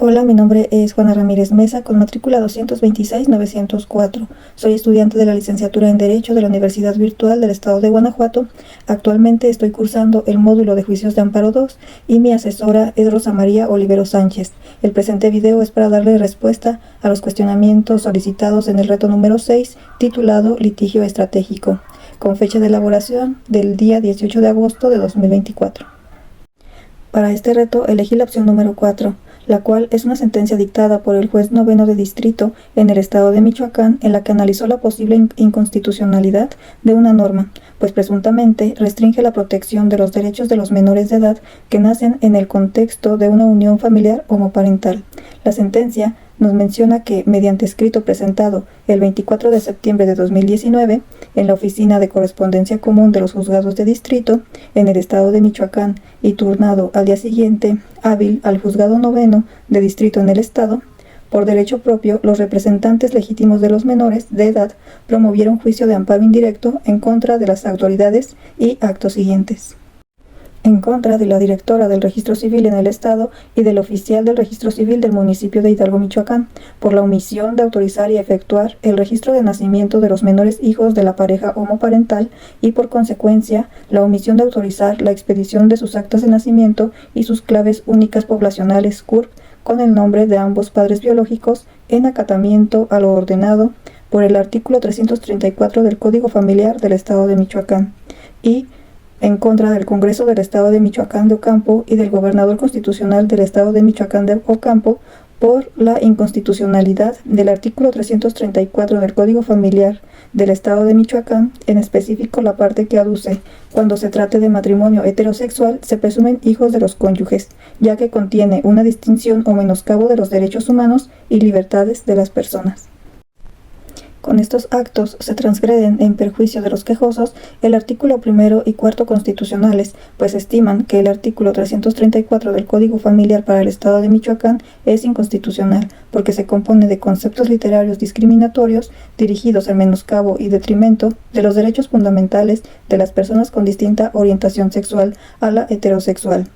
Hola, mi nombre es Juana Ramírez Mesa, con matrícula 226-904. Soy estudiante de la licenciatura en Derecho de la Universidad Virtual del Estado de Guanajuato. Actualmente estoy cursando el módulo de Juicios de Amparo 2 y mi asesora es Rosa María Olivero Sánchez. El presente video es para darle respuesta a los cuestionamientos solicitados en el reto número 6, titulado Litigio Estratégico, con fecha de elaboración del día 18 de agosto de 2024. Para este reto elegí la opción número 4, la cual es una sentencia dictada por el juez noveno de distrito en el estado de Michoacán, en la que analizó la posible inconstitucionalidad de una norma, pues presuntamente restringe la protección de los derechos de los menores de edad que nacen en el contexto de una unión familiar homoparental. La sentencia nos menciona que, mediante escrito presentado el 24 de septiembre de 2019 en la Oficina de Correspondencia Común de los Juzgados de Distrito en el estado de Michoacán y turnado al día siguiente hábil al Juzgado Noveno de Distrito en el estado, por derecho propio, los representantes legítimos de los menores de edad promovieron juicio de amparo indirecto en contra de las autoridades y actos siguientes: en contra de la directora del Registro Civil en el Estado y del oficial del Registro Civil del municipio de Hidalgo, Michoacán, por la omisión de autorizar y efectuar el registro de nacimiento de los menores hijos de la pareja homoparental y, por consecuencia, la omisión de autorizar la expedición de sus actas de nacimiento y sus claves únicas poblacionales CURP con el nombre de ambos padres biológicos, en acatamiento a lo ordenado por el artículo 334 del Código Familiar del Estado de Michoacán, y en contra del Congreso del Estado de Michoacán de Ocampo y del Gobernador Constitucional del Estado de Michoacán de Ocampo por la inconstitucionalidad del artículo 334 del Código Familiar del Estado de Michoacán, en específico la parte que aduce: cuando se trate de matrimonio heterosexual, se presumen hijos de los cónyuges, ya que contiene una distinción o menoscabo de los derechos humanos y libertades de las personas. Con estos actos se transgreden en perjuicio de los quejosos el artículo 1 y 4 constitucionales, pues estiman que el artículo 334 del Código Familiar para el Estado de Michoacán es inconstitucional, porque se compone de conceptos literarios discriminatorios dirigidos al menoscabo y detrimento de los derechos fundamentales de las personas con distinta orientación sexual a la heterosexual,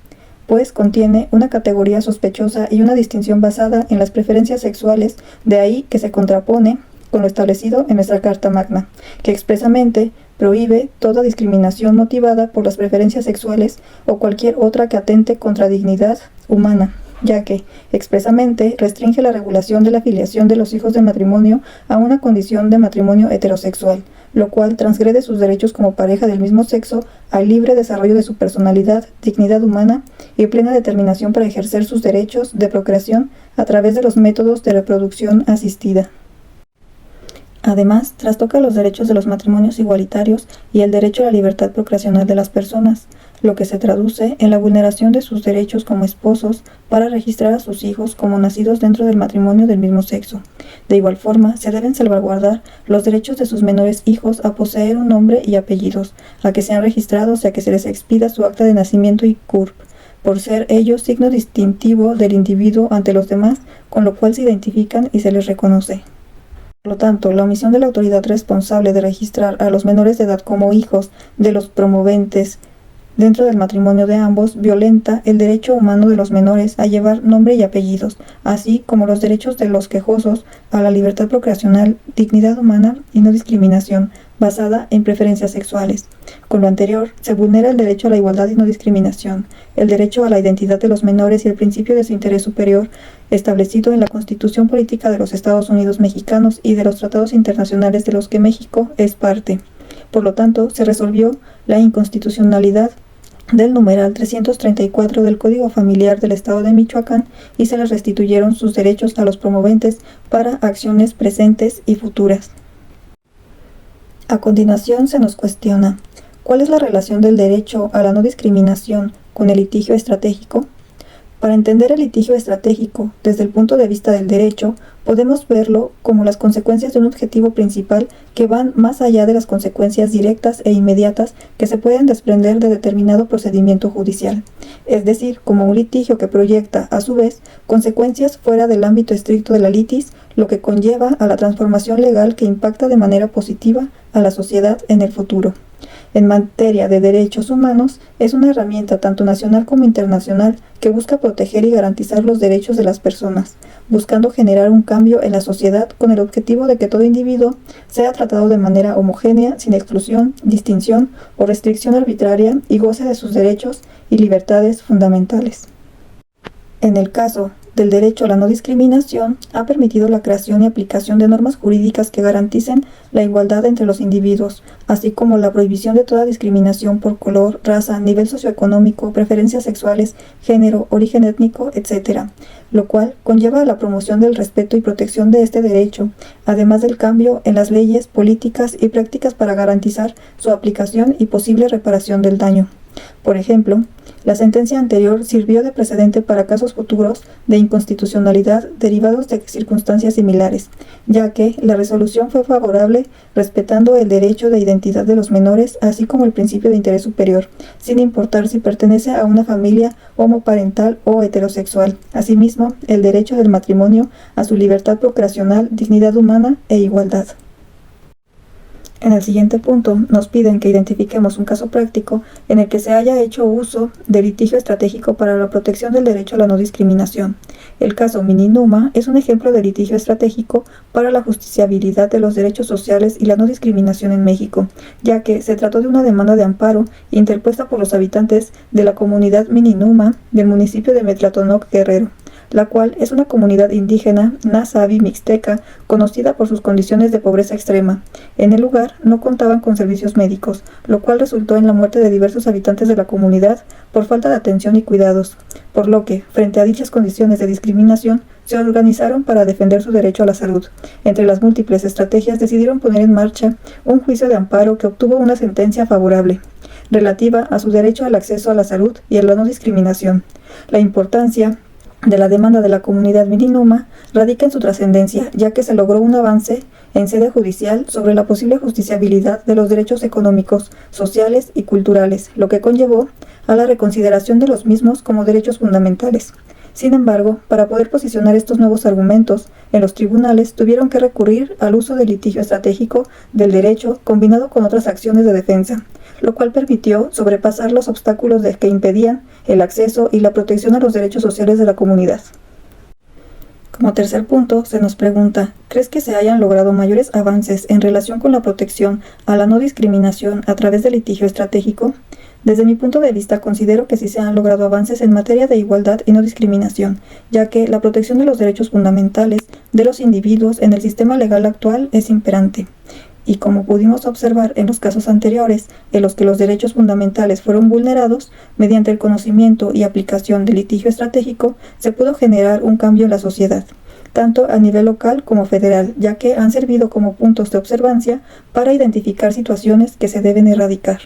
pues contiene una categoría sospechosa y una distinción basada en las preferencias sexuales, de ahí que se contrapone con lo establecido en nuestra Carta Magna, que expresamente prohíbe toda discriminación motivada por las preferencias sexuales o cualquier otra que atente contra dignidad humana, ya que expresamente restringe la regulación de la filiación de los hijos de matrimonio a una condición de matrimonio heterosexual, lo cual transgrede sus derechos como pareja del mismo sexo al libre desarrollo de su personalidad, dignidad humana y plena determinación para ejercer sus derechos de procreación a través de los métodos de reproducción asistida. Además, trastoca los derechos de los matrimonios igualitarios y el derecho a la libertad procreacional de las personas, lo que se traduce en la vulneración de sus derechos como esposos para registrar a sus hijos como nacidos dentro del matrimonio del mismo sexo. De igual forma, se deben salvaguardar los derechos de sus menores hijos a poseer un nombre y apellidos, a que sean registrados y a que se les expida su acta de nacimiento y CURP, por ser ellos signo distintivo del individuo ante los demás, con lo cual se identifican y se les reconoce. Por lo tanto, la omisión de la autoridad responsable de registrar a los menores de edad como hijos de los promoventes dentro del matrimonio de ambos violenta el derecho humano de los menores a llevar nombre y apellidos, así como los derechos de los quejosos a la libertad procreacional, dignidad humana y no discriminación basada en preferencias sexuales. Con lo anterior, se vulnera el derecho a la igualdad y no discriminación, el derecho a la identidad de los menores y el principio de su interés superior establecido en la Constitución Política de los Estados Unidos Mexicanos y de los tratados internacionales de los que México es parte. Por lo tanto, se resolvió la inconstitucionalidad del numeral 334 del Código Familiar del Estado de Michoacán y se les restituyeron sus derechos a los promoventes para acciones presentes y futuras. A continuación se nos cuestiona: ¿cuál es la relación del derecho a la no discriminación con el litigio estratégico? Para entender el litigio estratégico desde el punto de vista del derecho, podemos verlo como las consecuencias de un objetivo principal que van más allá de las consecuencias directas e inmediatas que se pueden desprender de determinado procedimiento judicial, es decir, como un litigio que proyecta, a su vez, consecuencias fuera del ámbito estricto de la litis, lo que conlleva a la transformación legal que impacta de manera positiva a la sociedad en el futuro. En materia de derechos humanos, es una herramienta tanto nacional como internacional que busca proteger y garantizar los derechos de las personas, buscando generar un cambio en la sociedad con el objetivo de que todo individuo sea tratado de manera homogénea, sin exclusión, distinción o restricción arbitraria y goce de sus derechos y libertades fundamentales. En el caso del derecho a la no discriminación, ha permitido la creación y aplicación de normas jurídicas que garanticen la igualdad entre los individuos, así como la prohibición de toda discriminación por color, raza, nivel socioeconómico, preferencias sexuales, género, origen étnico, etc., lo cual conlleva a la promoción del respeto y protección de este derecho, además del cambio en las leyes, políticas y prácticas para garantizar su aplicación y posible reparación del daño. Por ejemplo, la sentencia anterior sirvió de precedente para casos futuros de inconstitucionalidad derivados de circunstancias similares, ya que la resolución fue favorable respetando el derecho de identidad de los menores, así como el principio de interés superior, sin importar si pertenece a una familia homoparental o heterosexual. Asimismo, el derecho del matrimonio a su libertad procreacional, dignidad humana e igualdad. En el siguiente punto, nos piden que identifiquemos un caso práctico en el que se haya hecho uso de litigio estratégico para la protección del derecho a la no discriminación. El caso Mini-Numa es un ejemplo de litigio estratégico para la justiciabilidad de los derechos sociales y la no discriminación en México, ya que se trató de una demanda de amparo interpuesta por los habitantes de la comunidad Mini-Numa del municipio de Metlatonoc, Guerrero, la cual es una comunidad indígena Na'Sabi mixteca conocida por sus condiciones de pobreza extrema. En el lugar no contaban con servicios médicos, lo cual resultó en la muerte de diversos habitantes de la comunidad por falta de atención y cuidados, por lo que, frente a dichas condiciones de discriminación, se organizaron para defender su derecho a la salud. Entre las múltiples estrategias decidieron poner en marcha un juicio de amparo que obtuvo una sentencia favorable, relativa a su derecho al acceso a la salud y a la no discriminación. La importancia de la demanda de la comunidad Mini-Numa radica en su trascendencia, ya que se logró un avance en sede judicial sobre la posible justiciabilidad de los derechos económicos, sociales y culturales, lo que conllevó a la reconsideración de los mismos como derechos fundamentales. Sin embargo, para poder posicionar estos nuevos argumentos en los tribunales, tuvieron que recurrir al uso del litigio estratégico del derecho combinado con otras acciones de defensa, lo cual permitió sobrepasar los obstáculos que impedían el acceso y la protección a los derechos sociales de la comunidad. Como tercer punto, se nos pregunta, ¿crees que se hayan logrado mayores avances en relación con la protección a la no discriminación a través del litigio estratégico? Desde mi punto de vista, considero que sí se han logrado avances en materia de igualdad y no discriminación, ya que la protección de los derechos fundamentales de los individuos en el sistema legal actual es imperante. Y como pudimos observar en los casos anteriores, en los que los derechos fundamentales fueron vulnerados, mediante el conocimiento y aplicación del litigio estratégico, se pudo generar un cambio en la sociedad, tanto a nivel local como federal, ya que han servido como puntos de observancia para identificar situaciones que se deben erradicar.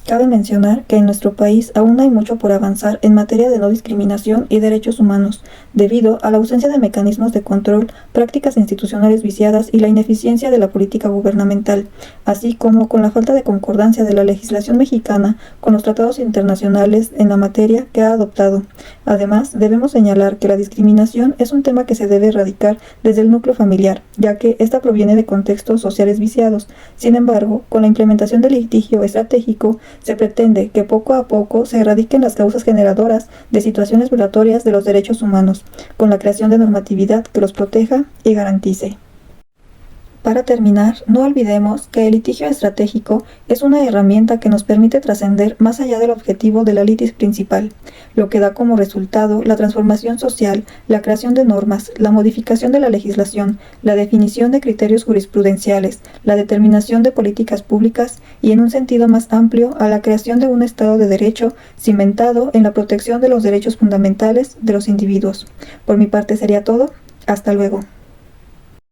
Cabe mencionar que en nuestro país aún hay mucho por avanzar en materia de no discriminación y derechos humanos, debido a la ausencia de mecanismos de control, prácticas institucionales viciadas y la ineficiencia de la política gubernamental, así como con la falta de concordancia de la legislación mexicana con los tratados internacionales en la materia que ha adoptado. Además, debemos señalar que la discriminación es un tema que se debe erradicar desde el núcleo familiar, ya que ésta proviene de contextos sociales viciados. Sin embargo, con la implementación del litigio estratégico, se pretende que poco a poco se erradiquen las causas generadoras de situaciones violatorias de los derechos humanos, con la creación de normatividad que los proteja y garantice. Para terminar, no olvidemos que el litigio estratégico es una herramienta que nos permite trascender más allá del objetivo de la litis principal, lo que da como resultado la transformación social, la creación de normas, la modificación de la legislación, la definición de criterios jurisprudenciales, la determinación de políticas públicas y, en un sentido más amplio, a la creación de un Estado de Derecho cimentado en la protección de los derechos fundamentales de los individuos. Por mi parte sería todo. Hasta luego.